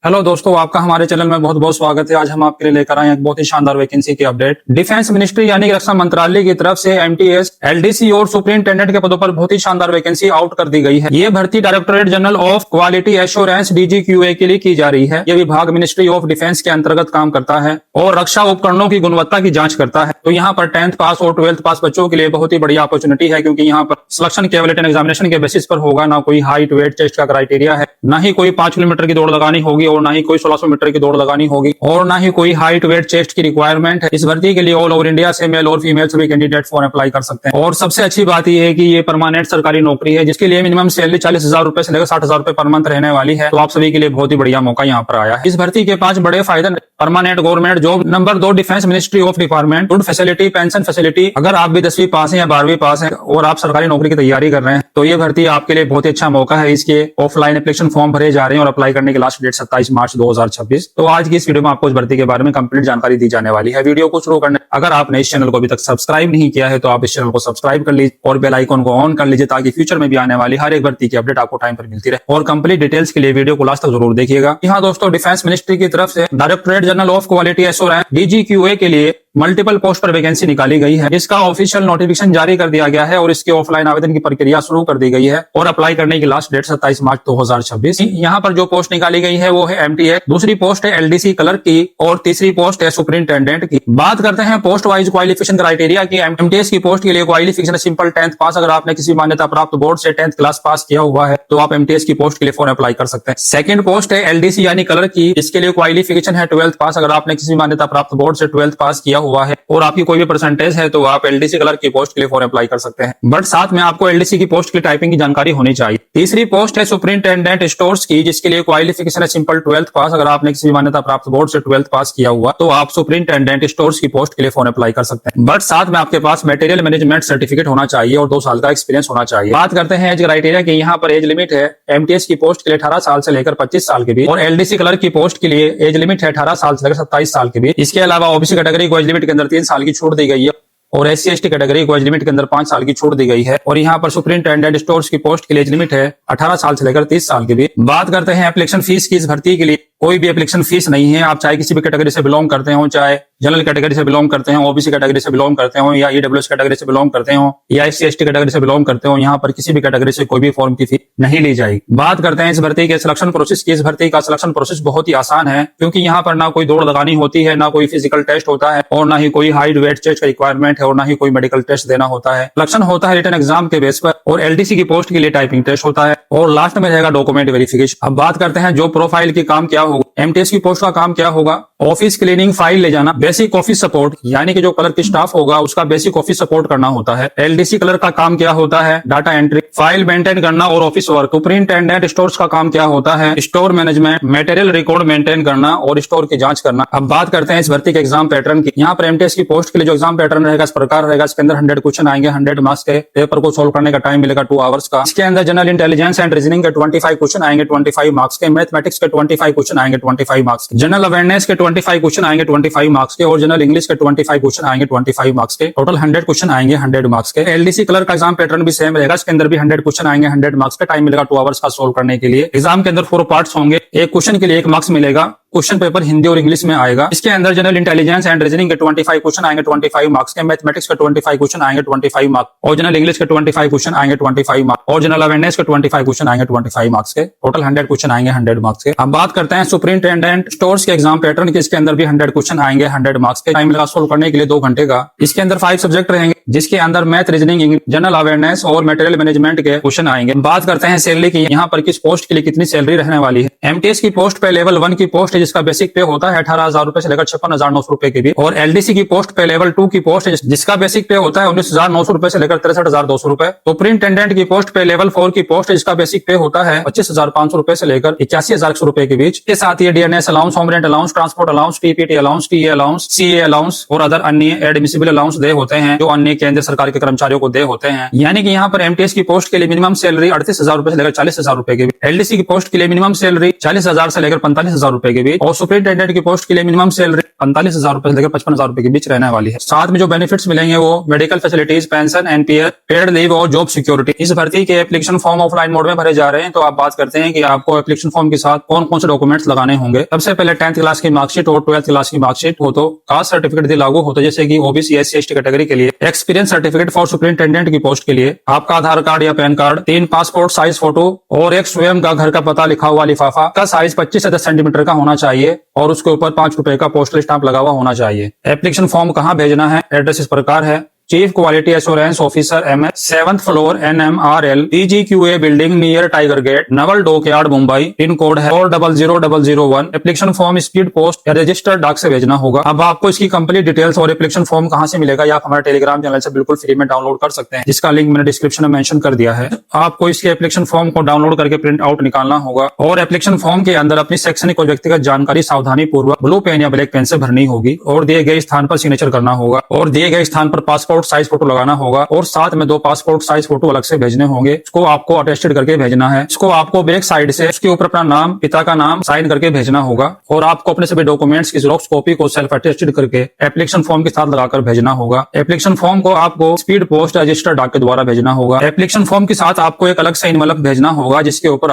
Hello दोस्तों, आपका हमारे चैनल में बहुत बहुत स्वागत है। आज हम आपके लिए लेकर आए हैं एक बहुत ही शानदार वैकेंसी की अपडेट। डिफेंस मिनिस्ट्री यानी कि रक्षा मंत्रालय की तरफ से एमटीएस, एलडीसी और सुपरिंटेंडेंट के पदों पर बहुत ही शानदार वैकेंसी आउट कर दी गई है। ये भर्ती directorate general of quality assurance DGQA के लिए की जा रही है। यह विभाग मिनिस्ट्री ऑफ डिफेंस के अंतर्गत काम करता है और रक्षा उपकरणों की गुणवत्ता की जांच करता है। तो यहाँ पर 10th पास और 12th पास बच्चों के लिए बहुत ही बढ़िया अपॉर्चुनिटी है, क्योंकि यहाँ पर सिलेक्शन केवल रिटन एग्जामिनेशन के बेसिस पर होगा। ना कोई हाइट वेट चेस्ट का क्राइटेरिया है, ना ही कोई 5 किलोमीटर की दौड़ लगानी होगी और ना ही कोई 1600 मीटर की दौड़ लगानी होगी और ना ही कोई हाइट वेट चेस्ट की रिक्वायरमेंट है। इस भर्ती के लिए ऑल ओवर इंडिया से मेल और फीमेल सभी कैंडिडेट फॉर्म अप्लाई कर सकते हैं। और सबसे अच्छी बात यह है कि ये परमानेंट सरकारी नौकरी है, जिसके लिए मिनिमम सैलरी 40,000 रुपए से लेकर 60,000 रुपए पर मंथ रहने वाली है। तो आप सभी के लिए बहुत ही बढ़िया मौका यहाँ पर आया है। इस भर्ती के 5 बड़े फायदे: permanent government job, number 2 defence ministry of department, good facility, pension facility. अगर आप भी 10वीं पास हैं या 12वीं पास हैं और आप सरकारी नौकरी की तैयारी कर रहे हैं तो ये भर्ती आपके लिए बहुत ही अच्छा मौका है। इसके ऑफलाइन एप्लीकेशन फॉर्म भरे जा रहे हैं और अप्लाई करने की लास्ट डेट 27 मार्च 2026। तो आज की इस वीडियो में आपको इस भर्ती के बारे में कंप्लीट जानकारी दी जाने वाली है। वीडियो को शुरू करने अगर आपने इस चैनल को अभी तक सब्सक्राइब नहीं किया है तो आप इस चैनल को सब्सक्राइब कर लीजिए और बेल आइकन को ऑन कर लीजिए, ताकि फ्यूचर में भी आने वाली हर एक भर्ती की अपडेट आपको टाइम पर मिलती रहे। और कंप्लीट डिटेल्स के लिए वीडियो को लास्ट तक जरूर देखिएगा। यहाँ दोस्तों, डिफेंस मिनिस्ट्री की तरफ से directorate general of quality assurance DGQA के लिए मल्टीपल पोस्ट पर वैकेंसी निकाली गई है। इसका ऑफिशियल नोटिफिकेशन जारी कर दिया गया है और इसके ऑफलाइन आवेदन की प्रक्रिया शुरू कर दी गई है और अप्लाई करने की लास्ट डेट 27 मार्च 2026। यहाँ पर जो पोस्ट निकाली गई है वो है एमटीएस, दूसरी पोस्ट है एलडीसी क्लर्क की और तीसरी पोस्ट है सुपरिंटेंडेंट की। बात करते हैं पोस्ट वाइज क्वालिफिकेशन क्राइटेरिया की। एमटीएस की पोस्ट के लिए क्वालिफिकेशन सिंपल 10th पास। अगर आपने किसी मान्यता प्राप्त बोर्ड से 10th क्लास पास किया हुआ है तो आप एमटीएस की पोस्ट के लिए फॉर्म अप्लाई कर सकते हैं। सेकंड पोस्ट है एलडीसी यानी क्लर्क की, इसके लिए क्वालिफिकेशन है 12th पास। अगर आपने किसी मान्यता प्राप्त बोर्ड से 12th पास किया हुआ है और आपकी कोई भी परसेंटेज है तो आप एलडीसी क्लर्क की पोस्ट के लिए फॉर्म अप्लाई कर सकते हैं, बट साथ में आपको एलडीसी की पोस्ट की टाइपिंग की जानकारी होनी चाहिए। तीसरी पोस्ट है सुपरिंटेंडेंट स्टोर्स की, जिसके लिए क्वालिफिकेशन है सिंपल 12th पास। अगर आपने किसी मान्यता प्राप्त बोर्ड से 12th पास किया हुआ तो आप सुपरिंटेंडेंट स्टोर्स की पोस्ट के लिए फॉर्म अप्लाई कर सकते हैं, बट साथ में आपके पास मटेरियल मैनेजमेंट सर्टिफिकेट होना चाहिए और 2 साल का एक्सपीरियंस होना चाहिए। बात करते हैं एज क्राइटेरिया की। यहाँ पर एज लिमिट है एमटीएस की पोस्ट के लिए 18 साल से लेकर 25 साल के बीच और एलडीसी क्लर्क की पोस्ट के लिए एज लिमिट है 18 साल से लेकर 27 साल के बीच। इसके अलावा ओबीसी कैटेगरी को एज लिमिट के अंदर 3 साल की छूट दी गई है और एससी एसटी कैटेगरी को एज लिमिट के अंदर 5 साल की छूट दी गई है। और यहाँ पर सुपरिंटेंडेंट स्टोर्स की पोस्ट के लिए एज लिमिट है 18 साल से लेकर 30 साल के बीच। बात करते हैं एप्लीकेशन फीस की। इस भर्ती के लिए कोई भी एप्लीकेशन फीस नहीं है। आप चाहे किसी भी कैटेगरी से बिलोंग करते हो, चाहे जनरल कैटेगरी से बिलोंग करते हो, ओबीसी कैटेगरी से बिलोंग करते हो या ईडब्ल्यूएस कैटेगरी से बिलोंग करते हो या एससी एसटी कैटेगरी से बिलोंग करते हो, यहाँ पर किसी भी कैटेगरी से कोई भी फॉर्म की फीस नहीं ली जाएगी। बात करते हैं इस भर्ती के सिलेक्शन प्रोसेस की। इस भर्ती का सिलेक्शन प्रोसेस बहुत ही आसान है, क्योंकि यहाँ पर ना कोई दौड़ लगानी होती है, ना कोई फिजिकल टेस्ट होता है और ना ही कोई हाइट वेट चेस्ट का रिक्वायरमेंट है और ना ही कोई मेडिकल टेस्ट देना होता है। सिलेक्शन होता है रिटन एग्जाम के बेस पर और एलडीसी की पोस्ट के लिए टाइपिंग टेस्ट होता है और लास्ट में रहेगा डॉक्यूमेंट वेरिफिकेशन। अब बात करते हैं जॉब प्रोफाइल की काम क्या होगा। एमटीएस की पोस्ट का काम क्या होगा? ऑफिस क्लीनिंग, फाइल ले जाना, बेसिक ऑफिस सपोर्ट, यानी कि जो क्लर्क की स्टाफ होगा उसका बेसिक ऑफिस सपोर्ट करना होता है। एलडीसी क्लर्क का काम क्या होता है? डाटा एंट्री, फाइल मेंटेन करना और ऑफिस वर्क। सुपरिंटेंडेंट स्टोर्स का काम क्या होता है? Store management, material record maintain करना और स्टोर की जांच करना। अब बात करते हैं इस भर्ती के एग्जाम पैटर्न की। यहाँ पर एमटीएस की पोस्ट के लिए जो एग्जाम पैटर्न रहेगा इस प्रकार रहेगा। इसके अंदर 100 क्वेश्चन आएंगे, 100 मार्क्स के। पेपर को सोल्व करने का टाइम मिलेगा 2 आवर्स का। इसके अंदर जनरल इंटेलिजेंस एंड रीजनिंग के 25 क्वेश्चन आएंगे 25 मार्क्स के। मैथमेटिक्स के 25 क्वेश्चन आएंगे 25 मार्क्स के। जनरल अवेयरनेस के 25 क्वेश्चन आएंगे 25 मार्क्स के और जनरल इंग्लिश के 25 क्वेश्चन आएंगे 25 मार्क्स के। टोटल 100 क्वेश्चन आएंगे 100 मार्क्स के। एलडीसी क्लर्क का एग्जाम पैटर्न भी सेम रहेगा। इसके अंदर भी 100 क्वेश्चन आएंगे 100 मार्क्स का। टाइम मिलेगा 2 आवर्स का सोल्व करने के लिए। एग्जाम के अंदर 4 पार्ट्स होंगे। एक क्वेश्चन के लिए 1 मार्क्स मिलेगा। क्वेश्चन पेपर हिंदी और इंग्लिश में आएगा। इसके अंदर जनरल इंटेलिजेंस एंड रीजनिंग के 25 क्वेश्चन आएंगे 25 मार्क्स के। मैथमेटिक्स के 25 क्वेश्चन आएंगे 25 मार्क्स और जनरल इंग्लिश के 25 क्वेश्चन आएंगे 25 मार्क्स और जनरल अवेयरनेस के 25 क्वेश्चन आएंगे 25 मार्क्स के। टोटल 100 क्वेश्चन आएंगे 100 मार्क्स के। अब बात करते हैं सुपरिंटेंडेंट स्टोर्स के एग्जाम पैटर्न के। इसके अंदर भी 100 क्वेश्चन आएंगे 100 मार्क्स के। टाइम लगा सोल्व करने के लिए 2 घंटे का। इसके अंदर 5 सब्जेक्ट रहेंगे, जिसके अंदर मैथ, रीजनिंग, जनरल अवेयरनेस और मटेरियल मैनेजमेंट के क्वेश्चन आएंगे। बात करते हैं सैलरी की। यहाँ पर किस पोस्ट के लिए कितनी सैलरी रहने वाली है। एमटीएस की पोस्ट पे लेवल 1 की पोस्ट है, जिसका बेसिक पे होता है 18,000 रुपए से लेकर 56,900 रुपए के बीच। और एलडीसी की पोस्ट पे लेवल 2 की पोस्ट है, जिसका बेसिक पे होता है 19,900 रुपए से लेकर 63,200 रुपए। सुपरिंटेंडेंट की पोस्ट पे लेवल 4 की पोस्ट है, जिसका बेसिक पे होता है 25,500 रुपए से लेकर 81,100 रुपए के बीच। के साथ ही DNS allowance, home rent allowance, transport allowance, TPT allowance, TA allowance, CA allowance और अदर अन्य एडमिसिबल अलाउंस दे होते हैं, जो अन्य केंद्र सरकार के कर्मचारियों को दे होते हैं। यानी कि यहाँ पर एमटीएस की पोस्ट के लिए मिनिमम सैलरी 38,000 रुपए से लेकर 40,000 रुपए के बीच। एलडीसी की पोस्ट के लिए मिनिमम सैलरी 40,000 से लेकर 45,000 रुपए के बीच। एज और सुपरिटेंडेंट की पोस्ट के लिए मिनिमम सैलरी 45,000 रुपए से लेकर 55,000 रुपए के बीच रहने वाली है। साथ में जो बेनिफिट्स मिलेंगे वो medical facilities, pension, NPS, paid leave और जॉब सिक्योरिटी। इस भर्ती के एप्लीकेशन फॉर्म ऑफलाइन मोड में भरे जा रहे हैं। तो आप बात करते हैं कि आपको एप्लीकेशन फॉर्म के साथ कौन कौन से डॉक्यूमेंट्स लगाने होंगे। सबसे पहले 10th क्लास की मार्कशीट और 12th क्लास की मार्कशीट हो तो कास्ट सर्टिफिकेट लागू होता है, जैसे कि ओबीसी, एससी, एसटी कैटेगरी के लिए एक्सपीरियंस सर्टिफिकेट फॉर सुपरिटेंडेंट की पोस्ट के लिए आपका आधार कार्ड या pan card, 3 passport size photo और एक स्वयं का घर का पता लिखा हुआ लिफाफा का साइज 25 से 10 सेंटीमीटर का होना चाहिए और उसके ऊपर 5 रुपए का पोस्टल स्टाम्प लगा हुआ होना चाहिए। एप्लीकेशन फॉर्म कहाँ भेजना है, एड्रेस इस प्रकार है। Chief quality assurance officer MS, 7th floor NMRL PGQA building near Tiger Gate, naval dockyard, Mumbai. Pin code है 400001। एप्लीकेशन फॉर्म स्पीड पोस्ट या रजिस्टर्ड डाक से भेजना होगा। अब आपको इसकी कंप्लीट डिटेल्स और एप्लीकेशन फॉर्म कहां से मिलेगा, या आप हमारे टेलीग्राम चैनल से बिल्कुल फ्री में डाउनलोड कर सकते हैं, जिसका लिंक मैंने डिस्क्रिप्शन में मेंशन कर दिया है। आपको इसके एप्लीकेशन फॉर्म को डाउनलोड करके प्रिंट आउट निकालना होगा और एप्लीकेशन फॉर्म के अंदर अपनी शैक्षणिक और व्यक्तिगत जानकारी सावधानी पूर्वक ब्लू पेन या ब्लैक पेन से भरनी होगी और दिए गए स्थान पर सिग्नेचर करना होगा और दिए गए स्थान पर पासपोर्ट साइज फोटो लगाना होगा और साथ में 2 पासपोर्ट साइज फोटो अलग से भेजने होंगे। इसको आपको अटेस्टेड करके भेजना है। इसको आपको बैक साइड से उसके ऊपर अपना नाम, पिता का नाम साइन करके भेजना होगा और आपको अपने सभी डॉक्यूमेंट्स की जेरॉक्स कॉपी को सेल्फ अटेस्टेड करके एप्लीकेशन फॉर्म के साथ लगाकर भेजना होगा। एप्लीकेशन फॉर्म को आपको स्पीड पोस्ट रजिस्टर्ड डाक के द्वारा भेजना होगा। एप्लीकेशन फॉर्म के साथ आपको एक अलग से एनवलप भेजना होगा जिसके ऊपर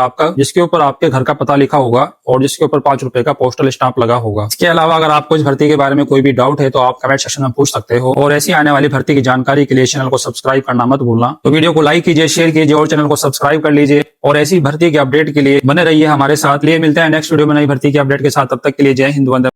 आपके घर का पता लिखा होगा और जिसके ऊपर 5 रुपए का पोस्टल स्टाम्प लगा होगा। इसके अलावा अगर आपको इस भर्ती के बारे में कोई भी डाउट है तो आप कमेंट सेक्शन में पूछ सकते हो और ऐसी आने वाली भर्ती की जानकारी के लिए चैनल को सब्सक्राइब करना मत भूलना। तो वीडियो को लाइक कीजिए, शेयर कीजिए और चैनल को सब्सक्राइब कर लीजिए और ऐसी भर्ती के अपडेट के लिए बने रहिए हमारे साथ। लिए मिलते हैं नेक्स्ट वीडियो में नई भर्ती के अपडेट के साथ। तब तक के लिए जय हिंद, वंदे